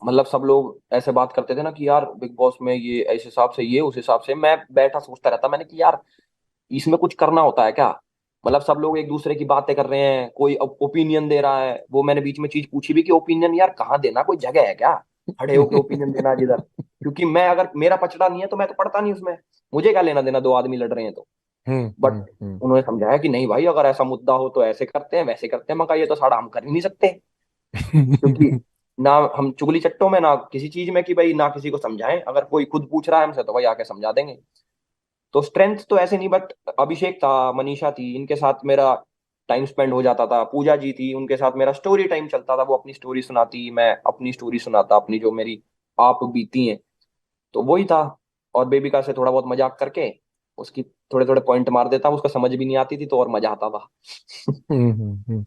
मतलब सब लोग ऐसे बात करते थे ना कि यार बिग बॉस में ये इस हिसाब से, ये उस हिसाब से। मैं बैठा सोचता रहता, मैंने कि यार इसमें कुछ करना होता है क्या? मतलब सब लोग एक दूसरे की बातें कर रहे हैं, कोई ओपिनियन दे रहा है। वो मैंने बीच में चीज पूछी भी कि ओपिनियन यार कहाँ देना, कोई जगह है क्या खड़े होके ओपिनियन देना जिधर? क्योंकि मैं, अगर मेरा पचड़ा नहीं है तो मैं तो पढ़ता नहीं उसमें। मुझे क्या लेना देना, दो आदमी लड़ रहे हैं तो। बट हम्म। उन्होंने समझाया कि नहीं भाई, अगर ऐसा मुद्दा हो तो ऐसे करते हैं वैसे करते हैं। मैं कहा ये तो साड़ा हम कर ही नहीं सकते, क्योंकि ना हम चुगली चट्टों में, ना किसी चीज में कि भाई ना किसी को समझाएं। अगर कोई खुद पूछ रहा है हमसे तो भाई आके समझा देंगे। तो स्ट्रेंथ तो ऐसे नहीं, बट अभिषेक था, मनीषा थी, इनके साथ मेरा टाइम स्पेंड हो जाता था। पूजा जी थी, उनके साथ मेरा स्टोरी टाइम चलता था। वो अपनी स्टोरी सुनाती, मैं अपनी स्टोरी सुनाता, अपनी जो मेरी आप बीती हैं। तो वही था। और बेबिका से थोड़ा बहुत मजाक करके उसकी थोड़े थोड़े पॉइंट मार देता, उसको समझ भी नहीं आती थी तो और मजा आता था। हम्म।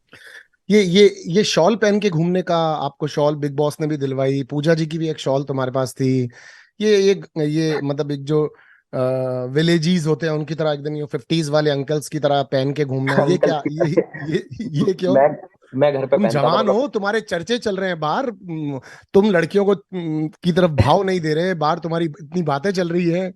ये शॉल पहन के घूमने का, आपको शॉल बिग बॉस ने भी दिलवाई, पूजा जी की भी एक शॉल तुम्हारे पास थी। ये मतलब एक जो विलेजीज होते हैं उनकी तरह एकदम ये 50s वाले अंकल्स की तरह पहन के घूमना, ये अंकल क्या, की ये क्यों? मैं मैं घर पे तुम पहनता था जवान मतलब। हो, तुम्हारे चर्चे चल रहे हैं बाहर, तुम लड़कियों को की तरफ भाव नहीं दे रहे, बाहर तुम्हारी इतनी बातें चल रही है।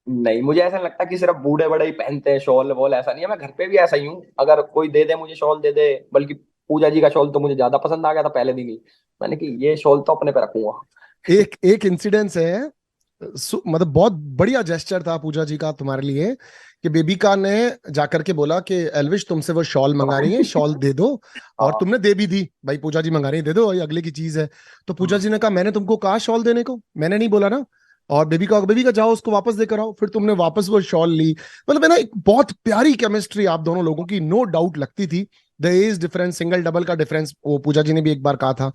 नहीं, मुझे ऐसा लगता कि सिर्फ बूढ़े बड़े ही पहनते हैं शॉल वॉल, ऐसा नहीं है। मैं घर पे भी ऐसा ही हूँ, अगर कोई दे दे मुझे शॉल दे दे। बल्कि पूजा जी का शॉल तो मुझे ज्यादा पसंद आ गया था पहले दिन ही। मैंने कि ये शॉल तो अपने पे रखूंगा। एक एक इंसिडेंस है, मतलब बहुत बढ़िया जेस्चर था पूजा जी का तुम्हारे लिए, कि बेबिका ने जाकर के बोला कि एल्विश तुमसे वो शॉल मंगा रही है, शॉल दे दो। और हाँ। तुमने दे भी दी, भाई पूजा जी मंगा रही है दे दो, ये अगले की चीज है। तो पूजा जी ने कहा मैंने तुमको कहा शॉल देने को, मैंने नहीं बोला ना। और बेबी का जाओ उसको वापस देकर आओ, फिर तुमने वापस वो शॉल ली। मतलब है ना, एक बहुत प्यारी केमिस्ट्री आप दोनों लोगों की नो डाउट लगती थी। The age difference, single double का डिफरेंस, वो पूजा जी ने भी एक बार कहा था।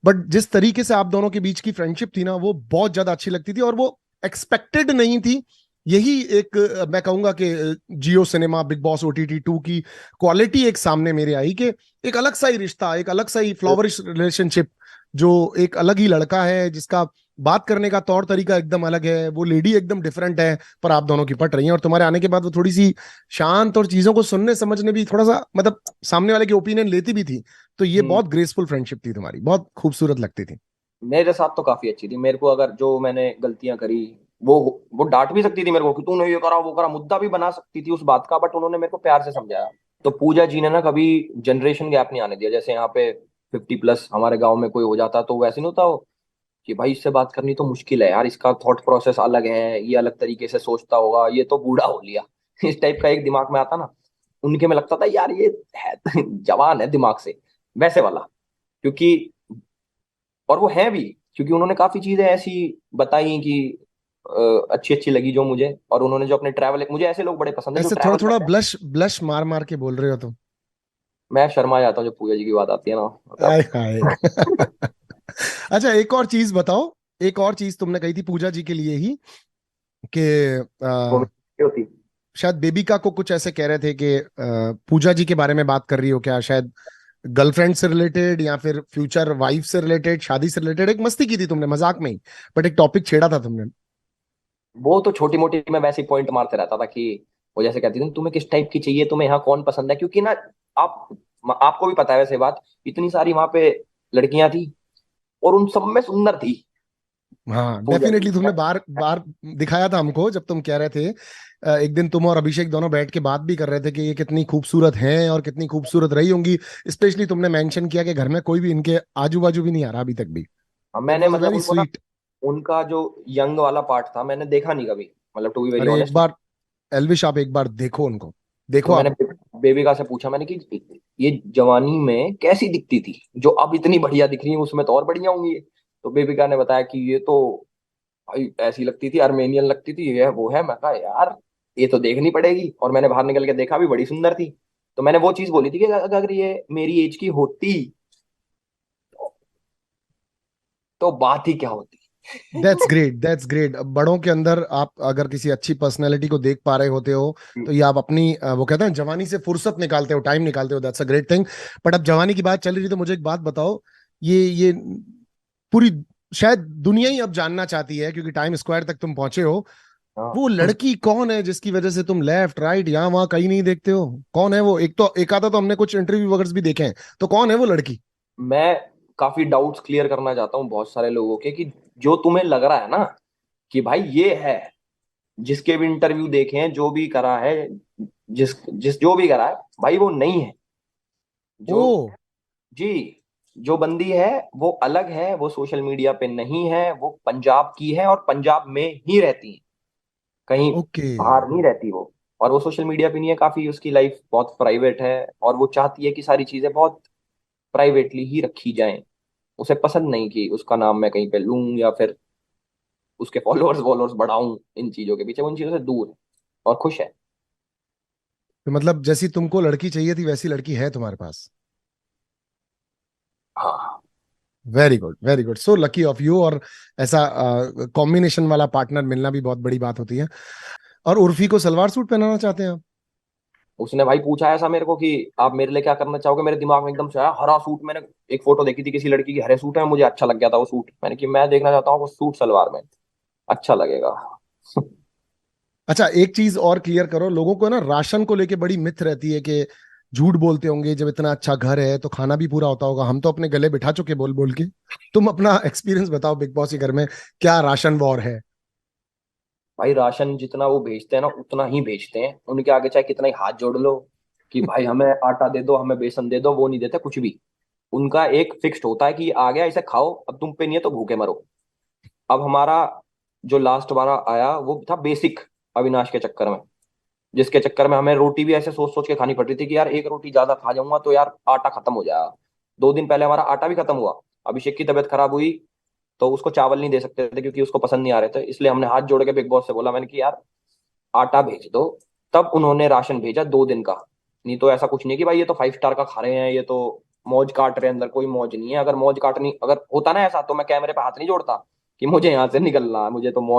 बट जिस तरीके से आप दोनों के बीच की फ्रेंडशिप थी ना, वो बहुत ज्यादा अच्छी लगती थी, और वो एक्सपेक्टेड नहीं थी। यही एक मैं कहूंगा कि जियो सिनेमा बिग बॉस OTT 2 की क्वालिटी एक सामने मेरे आई, कि एक अलग सा ही रिश्ता, एक अलग सा ही फ्लावरिश रिलेशनशिप, जो एक अलग ही लड़का है जिसका बात करने का तौर तरीका एकदम अलग है, वो लेडी एकदम डिफरेंट है, पर आप दोनों की पट रही हैं। और तुम्हारे आने के बाद वो थोड़ी सी शांत, और चीजों को सुनने समझने भी थोड़ा सा, मतलब सामने वाले की ओपिनियन लेती भी थी। तो ये हम्म। बहुत ग्रेसफुल फ्रेंडशिप थी तुम्हारी, बहुत खूबसूरत लगती थी। मेरे साथ तो काफी अच्छी थी। मेरे को अगर जो मैंने गलतियां करी, वो वो डांट भी सकती थी मेरे को कि तूने ये करा वो करा, मुद्दा भी बना सकती थी उस बात का, बट उन्होंने मेरे को प्यार से समझाया। तो पूजा जी ने ना कभी जनरेशन गैप नहीं आने दिया। जैसे यहाँ पे 50+ हमारे गांव में कोई हो जाता तो वैसे नहीं होता हो कि भाई इससे बात करनी तो मुश्किल है यार, इसका थॉट प्रोसेस अलग है, ये अलग तरीके से सोचता होगा, ये तो बूढ़ा हो लिया। इस टाइप का एक दिमाग में आता ना। उनके में लगता था यार ये है जवान है दिमाग से, वैसे वाला। क्योंकि और वो है भी, क्योंकि उन्होंने काफी चीजें ऐसी बताई कि अच्छी अच्छी लगी जो मुझे। और उन्होंने जो अपने ट्रैवल, मुझे ऐसे लोग बड़े पसंद है जो ऐसे थोड़ा ट्रैवल थोड़ा करते हैं। ब्लश ब्लश मार मार के बोल रहे हो तुम। मैं शर्मा जाता हूँ जब पूजा जी की बात आती है ना, आय मतलब। हाय। अच्छा, एक और चीज बताओ। एक और चीज तुमने कही थी पूजा जी के लिए ही, कि वो भी होती। शायद बेबिका को कुछ ऐसे कह रहे थे कि पूजा जी के बारे में बात कर रही हो क्या, शायद गर्लफ्रेंड से रिलेटेड या फिर फ्यूचर वाइफ से रिलेटेड, शादी से रिलेटेड। एक मस्ती की थी तुमने, मजाक में ही, बट एक टॉपिक छेड़ा था तुमने। वो तो छोटी मोटी मैं वैसे ही पॉइंट मारते रहता था कि वो जैसे कहती थी तुम्हें किस टाइप की चाहिए, तुम्हें यहाँ कौन पसंद है, क्योंकि ना आप आपको भी पता है वैसे बात, इतनी सारी वहां पे लड़कियां थी और उन सब में सुंदर थी हाँ पूजा जी। डेफिनेटली, तुमने बार बार दिखाया था हमको जब तुम कह रहे थे, एक दिन तुम और अभिषेक दोनों बैठ के बात भी कर रहे थे कि ये कितनी खूबसूरत हैं और कितनी खूबसूरत रही होंगी। स्पेशली तुमने मेंशन किया कि घर में कोई भी इनके आजू बाजू भी नहीं आ रहा अभी तक भी। अब इट मैंने वॉज अ मतलब वेरी उनको ना, स्वीट। उनका जो यंग वाला पार्ट था मैंने देखा नहीं कभी, मतलब टू बी वेरी अरे एक ऑनेस्ट। बार एल्विश, आप एक बार देखो उनको, तो देखो मैंने आप। बेबिका से पूछा, मैंने कि ये जवानी में कैसी दिखती थी, जो अब इतनी बढ़िया दिख रही है उसमें तो और बढ़िया होंगी ये। तो बेबिका ने बताया कि ये तो भाई ऐसी लगती थी, आर्मेनियन लगती थी, ये है वो है। मैं कहा यार ये तो देखनी पड़ेगी, और मैंने बाहर निकल के देखा भी, बड़ी सुंदर थी। तो मैंने वो चीज बोली थी कि अगर ये मेरी एज की होती तो बात ही क्या होती। That's great, that's great. बड़ों के अंदर आप अगर किसी अच्छी पर्सनैलिटी को देख पा रहे होते हो, तो ये आप अपनी वो कहते हैं जवानी से फुर्सत निकालते हो, टाइम निकालते हो, that's a great thing. But अब जवानी की बात चल रही थी तो मुझे एक बात बताओ। ये पूरी शायद दुनिया ही अब जानना चाहती है, क्योंकि टाइम स्क्वायर तक तुम पहुंचे हो। वो हाँ। लड़की कौन है जिसकी वजह से तुम लेफ्ट राइट यहाँ वहां कहीं नहीं देखते हो? कौन है वो? एक तो एक आधा तो हमने कुछ इंटरव्यू वगैरह भी देखे हैं, तो कौन है वो लड़की? मैं काफी डाउट्स क्लियर करना चाहता हूँ बहुत सारे लोगों के, कि जो तुम्हें लग रहा है ना कि भाई ये है, जिसके भी इंटरव्यू देखे हैं, जो भी करा है, जिस जिस जो भी करा है, भाई वो नहीं है। जो ओ। जी, जो बंदी है वो अलग है, वो सोशल मीडिया पे नहीं है, वो पंजाब की है और पंजाब में ही रहती है, कहीं ओके। बाहर नहीं रहती वो। और वो सोशल मीडिया पे नहीं है, काफी उसकी लाइफ बहुत प्राइवेट है, और वो चाहती है कि सारी चीजें बहुत प्राइवेटली ही रखी जाएं। उसे पसंद नहीं कि उसका नाम मैं कहीं पे लूं, या फिर उसके फॉलोअर्स वॉलोअर्स बढ़ाऊं, इन चीजों के पीछे वो उन चीजों से दूर है और खुश है। तो मतलब जैसी तुमको लड़की चाहिए थी वैसी लड़की है तुम्हारे पास? हाँ very good, very good, so lucky of you. और ऐसा कॉम्बिनेशन वाला पार्टनर मिलना भी बहुत बड़ी बात होती है। और उर्फी को सलवार सूट पहनाना चाहते हैं आप? उसने भाई पूछा ऐसा मेरे को कि आप मेरे लिए क्या करना चाहोगे, मेरे दिमाग में एकदम से आया हरा सूट। मैंने एक फोटो देखी थी किसी लड़की की, हरे सूट है, मुझे अच्छा लग गया था वो सूट। मैंने कि मैं देखना चाहता हूँ वो सूट सलवार में, अच्छा लगेगा। अच्छा, एक चीज और क्लियर करो, लोगों को ना राशन को लेके बड़ी मिथ रहती है कि झूठ बोलते होंगे, जब इतना अच्छा घर है तो खाना भी पूरा होता होगा। हम तो अपने गले बिठा चुके बोल बोल के। तुम अपना एक्सपीरियंस बताओ बिग बॉस के घर में, क्या राशन वॉर है? भाई राशन जितना वो भेजते हैं ना उतना ही भेजते हैं, उनके आगे चाहे कितना ही हाथ जोड़ लो कि भाई हमें आटा दे दो, हमें बेसन दे दो, वो नहीं देते कुछ भी। उनका एक फिक्स्ड होता है कि आ गया इसे खाओ, अब तुम पे नहीं है तो भूखे मरो। अब हमारा जो लास्ट वाला आया वो था बेसिक, अविनाश के चक्कर में, जिसके चक्कर में हमें रोटी भी ऐसे सोच सोच के खानी पड़ रही थी कि यार एक रोटी ज्यादा खा जाऊंगा तो यार आटा खत्म हो जाएगा। 2 दिन पहले हमारा आटा भी खत्म हुआ। अभिषेक की तबीयत खराब हुई तो उसको चावल नहीं दे सकते थे क्योंकि उसको पसंद नहीं आ रहे थे, इसलिए हमने हाथ जोड़ के बिग बॉस से बोला, मैंने कि यार आटा भेज दो। तब उन्होंने राशन भेजा 2 दिन का। नहीं तो ऐसा कुछ नहीं कि भाई ये तो 5 स्टार का खा रहे हैं, ये तो मौज काट रहे हैं, अंदर कोई मौज नहीं है। अगर मौज काटनी अगर होता ना ऐसा तो मैं कैमरे पे हाथ नहीं जोड़ता कि मुझे यहाँ से निकलना है, मुझे तो मौज